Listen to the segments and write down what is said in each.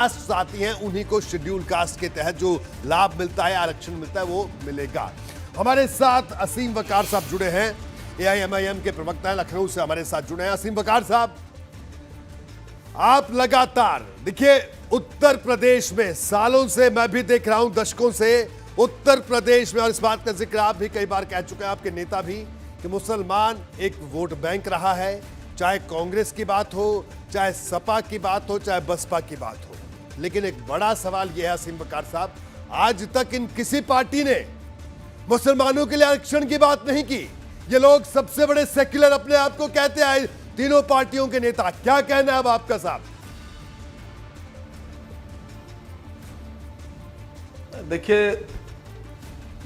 Cast आती हैं उन्हीं को शेड्यूल कास्ट के तहत जो लाभ मिलता है, आरक्षण मिलता है, वो मिलेगा। हमारे साथ असीम वकार साहब जुड़े हैं, एआईएमआईएम के प्रवक्ता हैं, लखनऊ से हमारे साथ जुड़े हैं। असीम वकार साहब, आप लगातार देखिए उत्तर प्रदेश में सालों से, मैं भी देख रहा हूं दशकों से उत्तर प्रदेश में, और इस बात का जिक्र आप भी कई बार कह चुके हैं, आपके नेता भी, कि मुसलमान एक वोट बैंक रहा है। चाहे कांग्रेस की बात हो, चाहे सपा की बात हो, चाहे बसपा की बात हो। लेकिन एक बड़ा सवाल यह है असीम वकार साहब, आज तक इन किसी पार्टी ने मुसलमानों के लिए आरक्षण की बात नहीं की। ये लोग सबसे बड़े सेक्युलर अपने आप को कहते हैं, तीनों पार्टियों के नेता। क्या कहना है अब आपका साहब? देखिए,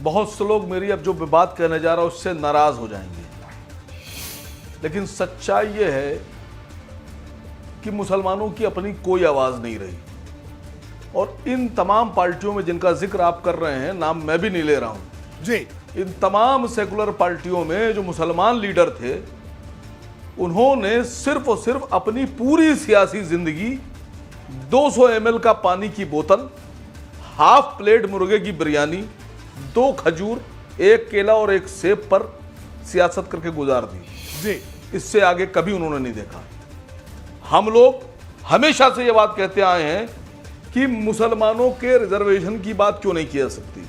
बहुत से लोग मेरी अब जो बात कहने जा रहा हूं उससे नाराज हो जाएंगे, लेकिन सच्चाई यह है कि मुसलमानों की अपनी कोई आवाज नहीं रही। और इन तमाम पार्टियों में जिनका जिक्र आप कर रहे हैं, नाम मैं भी नहीं ले रहा हूं जी, इन तमाम सेकुलर पार्टियों में जो मुसलमान लीडर थे, उन्होंने सिर्फ और सिर्फ अपनी पूरी सियासी जिंदगी 200 ml का पानी की बोतल, हाफ प्लेट मुर्गे की बिरयानी, 2 खजूर, 1 केला और 1 सेब पर सियासत करके गुजार दी जी। इससे आगे कभी उन्होंने नहीं देखा। हम लोग हमेशा से ये बात कहते आए हैं कि मुसलमानों के रिजर्वेशन की बात क्यों नहीं की जा सकती।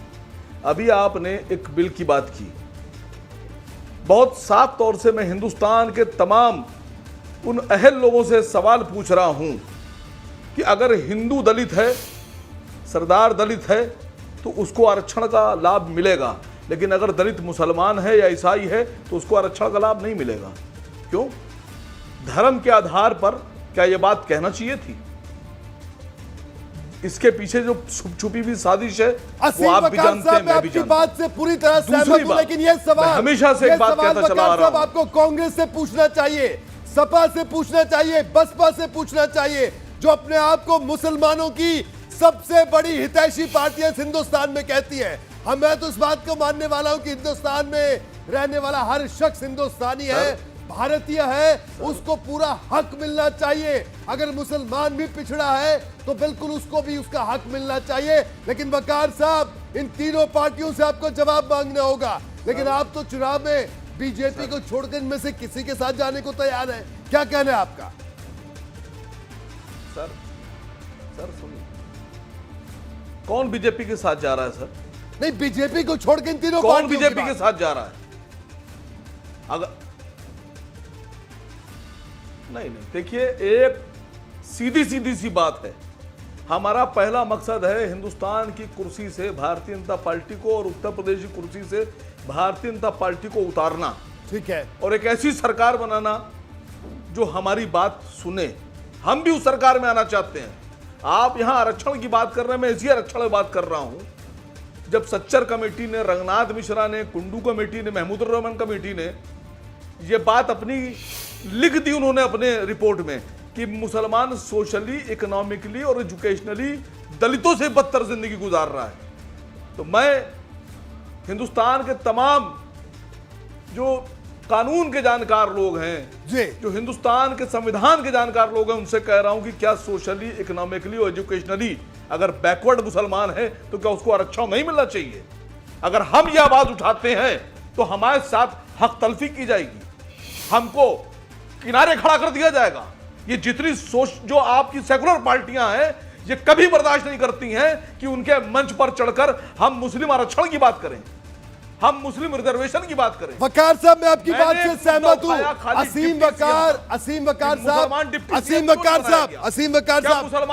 अभी आपने एक बिल की बात की, बहुत साफ तौर से मैं हिंदुस्तान के तमाम उन अहल लोगों से सवाल पूछ रहा हूं कि अगर हिंदू दलित है, सरदार दलित है, तो उसको आरक्षण का लाभ मिलेगा, लेकिन अगर दलित मुसलमान है या ईसाई है तो उसको आरक्षण का लाभ नहीं मिलेगा। क्यों? धर्म के आधार पर क्या यह बात कहना चाहिए थी? इसके पीछे जो छुपी हुई साजिश है वो आप भी जानते हैं, मैं भी जानता हूं। बात से पूरी तरह सहमत हूं, लेकिन ये सवाल हमेशा से एक बात कहता चला आ रहा हूं, आपको कांग्रेस से पूछना चाहिए, सपा से पूछना चाहिए, बसपा से पूछना चाहिए, जो अपने आप को मुसलमानों की सबसे बड़ी हितैषी पार्टियां हिंदुस्तान में कहती है। मैं तो इस बात को मानने वाला हूं कि हिंदुस्तान में रहने वाला हर शख्स हिंदुस्तानी है, भारतीय है, उसको पूरा हक मिलना चाहिए। अगर मुसलमान भी पिछड़ा है तो बिल्कुल उसको भी उसका हक मिलना चाहिए। लेकिन वकार साहब, इन तीनों पार्टियों से आपको जवाब मांगना होगा, लेकिन आप तो चुनाव में बीजेपी को छोड़कर इनमें से किसी के साथ जाने को तैयार है। क्या कहना है आपका? सर सुनिए, कौन बीजेपी के साथ जा रहा है? सर नहीं, बीजेपी को छोड़ के इन तीनों कौन बीजेपी के साथ जा रहा है? अगर नहीं, देखिए, एक सीधी सी बात है। हमारा पहला मकसद है हिंदुस्तान की कुर्सी से भारतीय जनता पार्टी को और उत्तर प्रदेश की कुर्सी से भारतीय जनता पार्टी को उतारना। ठीक है। और एक ऐसी सरकार बनाना जो हमारी बात सुने। हम भी उस सरकार में आना चाहते हैं। आप यहां आरक्षण की बात कर रहे हैं, मैं इसी आरक्षण की बात कर रहा हूं। जब सच्चर कमेटी ने, रंगनाथ मिश्रा ने, कुंडू कमेटी ने, महमूदुर रहमान कमेटी ने यह बात अपनी लिख दी, उन्होंने अपने रिपोर्ट में, कि मुसलमान सोशली, इकोनॉमिकली और एजुकेशनली दलितों से बदतर जिंदगी गुजार रहा है, तो मैं हिंदुस्तान के तमाम जो कानून के जानकार लोग हैं जी, जो हिंदुस्तान के संविधान के जानकार लोग हैं, उनसे कह रहा हूं कि क्या सोशली, इकोनॉमिकली और एजुकेशनली अगर बैकवर्ड मुसलमान है तो क्या उसको आरक्षण नहीं मिलना चाहिए? अगर हम यह आवाज उठाते हैं तो हमारे साथ हक तलफी की जाएगी, हमको किनारे खड़ा कर दिया जाएगा। ये जितनी सोच जो आपकी सेकुलर पार्टियां हैं, ये कभी बर्दाश्त नहीं करती हैं कि उनके मंच पर चढ़कर हम मुस्लिम आरक्षण की बात करें, हम मुस्लिम रिजर्वेशन की बात करें। वकार साहब, मैं आपकी बात से सहमत हूं। असीम वकार साहब,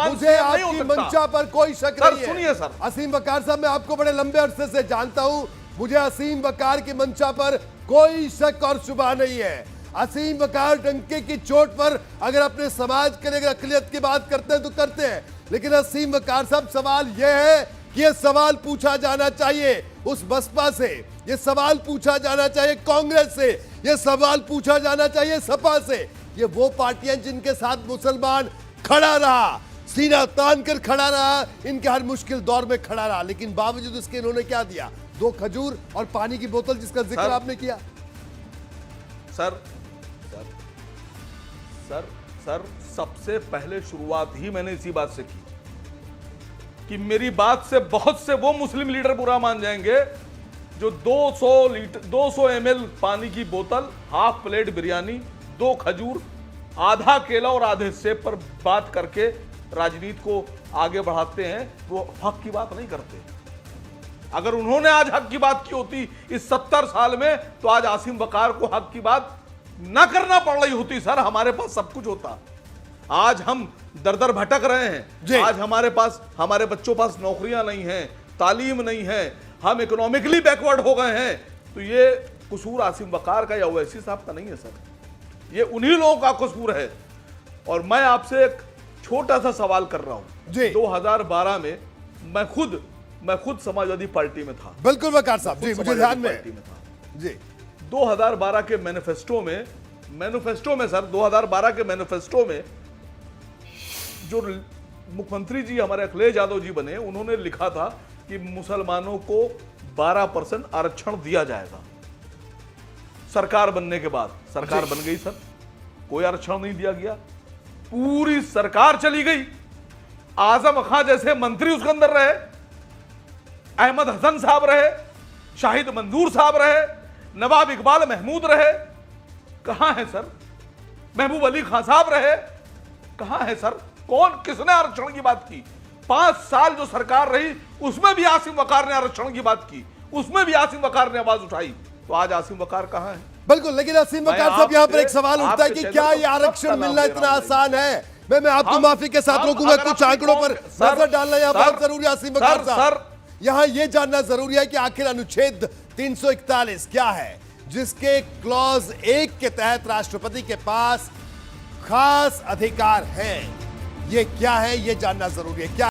मुझे आपकी मंशा पर कोई शक नहीं है। सुनिए सर, असीम वकार साहब, मैं आपको बड़े लंबे अरसे से जानता हूं, मुझे असीम वकार की मंशा पर कोई शक और शुबा नहीं है। असीम वकार डंके की चोट पर अगर अपने समाज के लिए अकलियत की बात करते हैं तो करते हैं, लेकिन असीम वकार साहब, सवाल यह है कि यह सवाल पूछा जाना चाहिए उस बसपा से, यह सवाल पूछा जाना चाहिए कांग्रेस से, यह सवाल पूछा जाना चाहिए सपा से। ये वो पार्टियां जिनके साथ मुसलमान खड़ा रहा, सीना तान कर खड़ा रहा, इनके हर मुश्किल दौर में खड़ा रहा, लेकिन बावजूद इसके इन्होंने क्या दिया? 2 खजूर और पानी की बोतल, जिसका जिक्र आपने किया। सर सबसे पहले शुरुआत ही मैंने इसी बात से की कि मेरी बात से बहुत से वो मुस्लिम लीडर बुरा मान जाएंगे जो 200 ml पानी की बोतल, हाफ प्लेट बिरयानी, 2 खजूर, आधा केला और आधे सेब पर बात करके राजनीति को आगे बढ़ाते हैं। वो हक की बात नहीं करते। अगर उन्होंने आज हक की बात की होती इस 70 साल में, तो आज आसिम वकार को हक की बात ना करना पड़ रही होती। सर, हमारे पास सब कुछ होता। आज हम दर दर भटक रहे हैं। आज हमारे बच्चों पास नौकरियां नहीं हैं, तालीम नहीं है, हम इकोनॉमिकली बैकवर्ड हो गए हैं। तो ये कसूर आसिम वकार का या ओवैसी साहब का नहीं है सर, ये उन्हीं लोगों का कसूर है। और मैं आपसे एक छोटा सा सवाल कर रहा हूं। 2012 में मैं खुद समाजवादी पार्टी में था। बिल्कुल वकार साहब जी, मुझे ध्यान में था जी। 2012 के मैनिफेस्टो में सर, 2012 के मैनिफेस्टो में जो मुख्यमंत्री जी हमारे अखिलेश यादव जी बने, उन्होंने लिखा था कि मुसलमानों को 12% आरक्षण दिया जाएगा। सरकार बनने के बाद सरकार बन गई सर, कोई आरक्षण नहीं दिया गया, पूरी सरकार चली गई। आजम खां जैसे मंत्री उसके अंदर रहे, अहमद हसन साहब रहे, शाहिद मंजूर साहब रहे, नवाब इकबाल महमूद रहे, कहां है सर? महबूब अली खान साहब रहे, कहां है सर? किसने आरक्षण की बात की? 5 साल जो सरकार रही उसमें भी आसिम वकार ने आरक्षण की बात की, उसमें भी आसिम वकार ने आवाज उठाई। तो आज आसिम वकार कहां है? बिल्कुल, लेकिन आसिम वकार साहब, यहाँ पर एक सवाल उठता है कि क्या ये आरक्षण मिलना इतना आसान है? मैं आपको माफी के साथ रोकूंगा, कुछ आंकड़ों पर नजर डालना यहाँ बहुत जरूरी है। आसिम वकार साहब, यहाँ ये जानना जरूरी है कि आखिर अनुच्छेद 341 क्या है, जिसके क्लॉज 1 के तहत राष्ट्रपति के पास खास अधिकार है। ये क्या है, ये जानना जरूरी है। क्या